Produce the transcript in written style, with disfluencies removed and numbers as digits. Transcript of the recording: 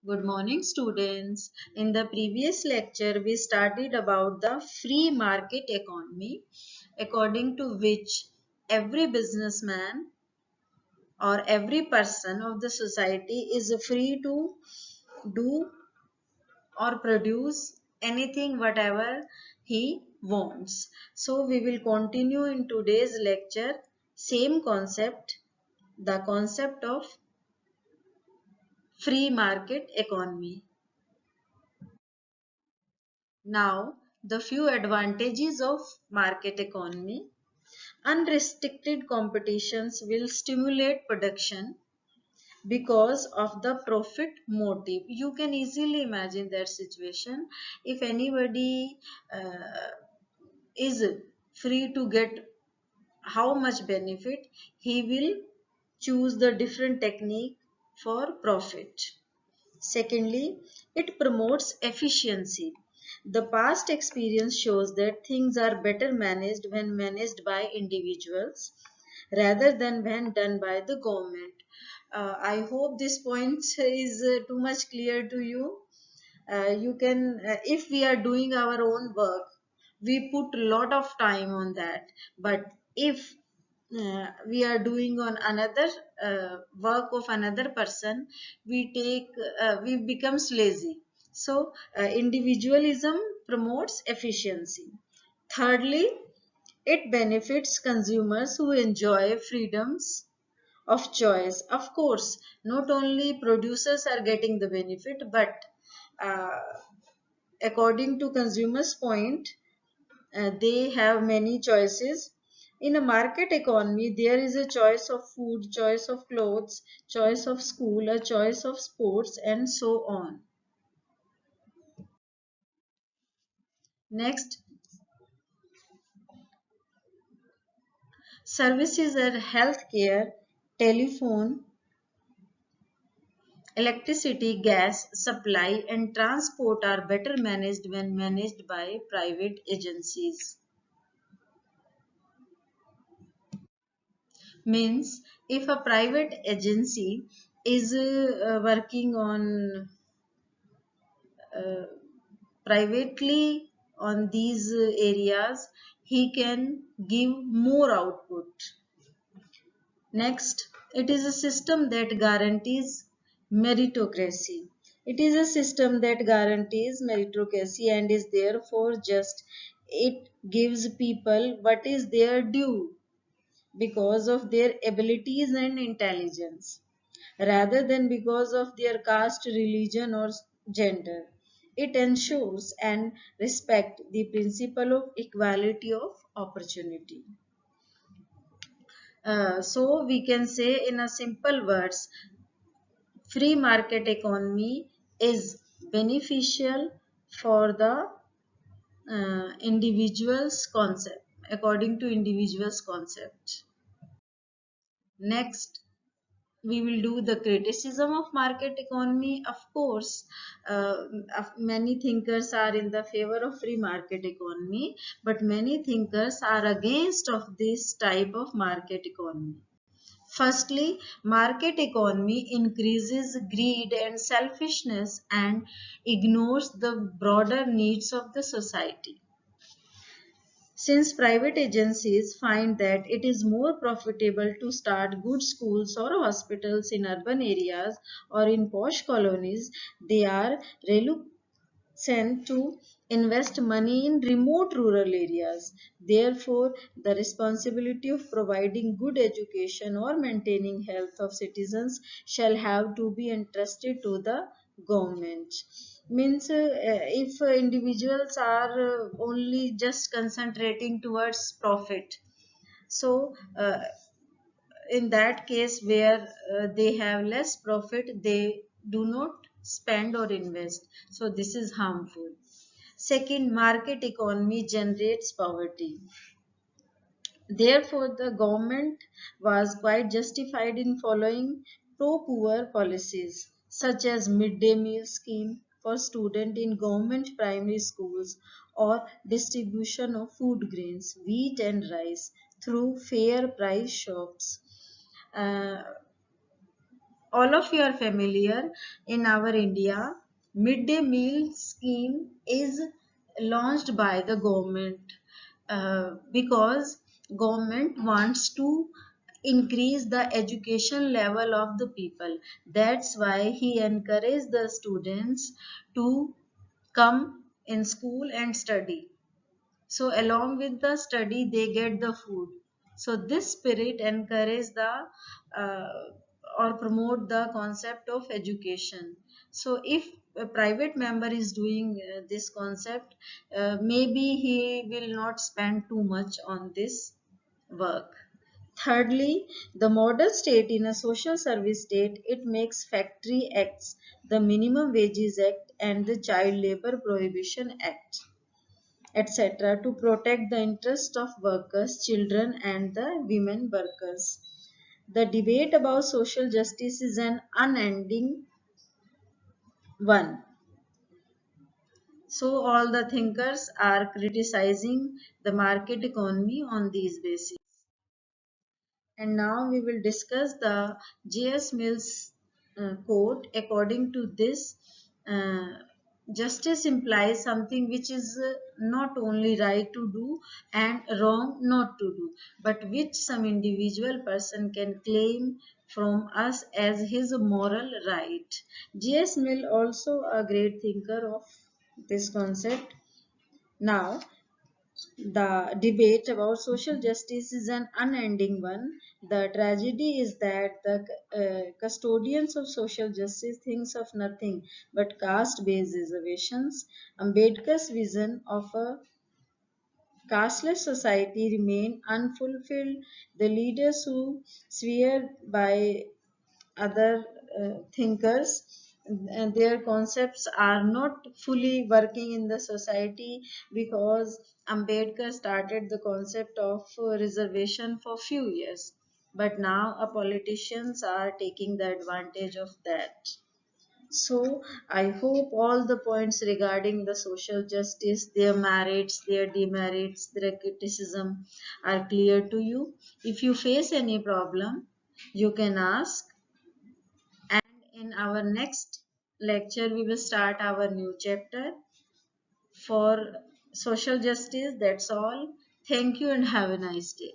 Good morning, students. In the previous lecture, we studied about the free market economy, according to which every businessman or every person of the society is free to do or produce anything whatever he wants. So we will continue in today's lecture same concept, the concept of free market economy. Now, the few advantages of market economy. Unrestricted competitions will stimulate production because of the profit motive. You can easily imagine that situation. If anybody is free to get how much benefit, he will choose the different technique for profit. Secondly, it promotes efficiency. The past experience shows that things are better managed when managed by individuals rather than when done by the government. I hope this point is too much clear to you. You can, if we are doing our own work, we put a lot of time on that. But if we are doing on another work of another person, we becomes lazy. So individualism promotes efficiency. Thirdly, it benefits consumers who enjoy freedoms of choice. Of course, not only producers are getting the benefit, but uh, according to consumers point, they have many choices. In a market economy, there is a choice of food, choice of clothes, choice of school, a choice of sports, and so on. Next, services are healthcare, telephone, electricity, gas supply, and transport are better managed when managed by private agencies. Means, if a private agency is working on uh, privately on these areas, he can give more output. Next, it is a system that guarantees meritocracy. It is a system that guarantees meritocracy and is therefore just. It gives people what is their due because of their abilities and intelligence rather than because of their caste, religion, or gender. It ensures and respect the principle of equality of opportunity. So we can say in a simple words, free market economy is beneficial for the individual's concept, according to individual's concept. Next, we will do the criticism of market economy. Of course, many thinkers are in the favor of free market economy, but many thinkers are against of this type of market economy. Firstly, market economy increases greed and selfishness and ignores the broader needs of the society. Since private agencies find that it is more profitable to start good schools or hospitals in urban areas or in posh colonies, they are reluctant to invest money in remote rural areas. Therefore, the responsibility of providing good education or maintaining health of citizens shall have to be entrusted to the government. Means if individuals are only just concentrating towards profit, so in that case where they have less profit, they do not spend or invest, so this is harmful. Second, market economy generates poverty. Therefore, the government was quite justified in following pro-poor policies such as midday meal scheme for students in government primary schools or distribution of food grains, wheat and rice through fair price shops. Uh, All of you are familiar, in our India, midday meal scheme is launched by the government because government wants to increase the education level of the people. That's why he encouraged the students to come in school and study. So along with the study, they get the food. So this spirit encourage the uh, or promote the concept of education. So if a private member is doing this concept, maybe he will not spend too much on this work. Thirdly, the model state in a social service state, it makes factory acts, the minimum wages act and the child labor prohibition act, etc., to protect the interest of workers, children, and the women workers. The debate about social justice is an unending one. So, all the thinkers are criticizing the market economy on these bases. And now we will discuss the J.S. Mill's quote. According to this, uh, justice implies something which is not only right to do and wrong not to do, but which some individual person can claim from us as his moral right. J.S. Mill also a great thinker of this concept. Now, the debate about social justice is an unending one. The tragedy is that the custodians of social justice thinks of nothing but caste-based reservations. Ambedkar's vision of a casteless society remain unfulfilled. The leaders who swear by other thinkers and their concepts are not fully working in the society because Ambedkar started the concept of reservation for few years, but now politicians are taking the advantage of that. So I hope all the points regarding the social justice, their merits, their demerits, their criticism are clear to you. If you face any problem, you can ask, and in our next lecture, we will start our new chapter for social justice. That's all. Thank you and have a nice day.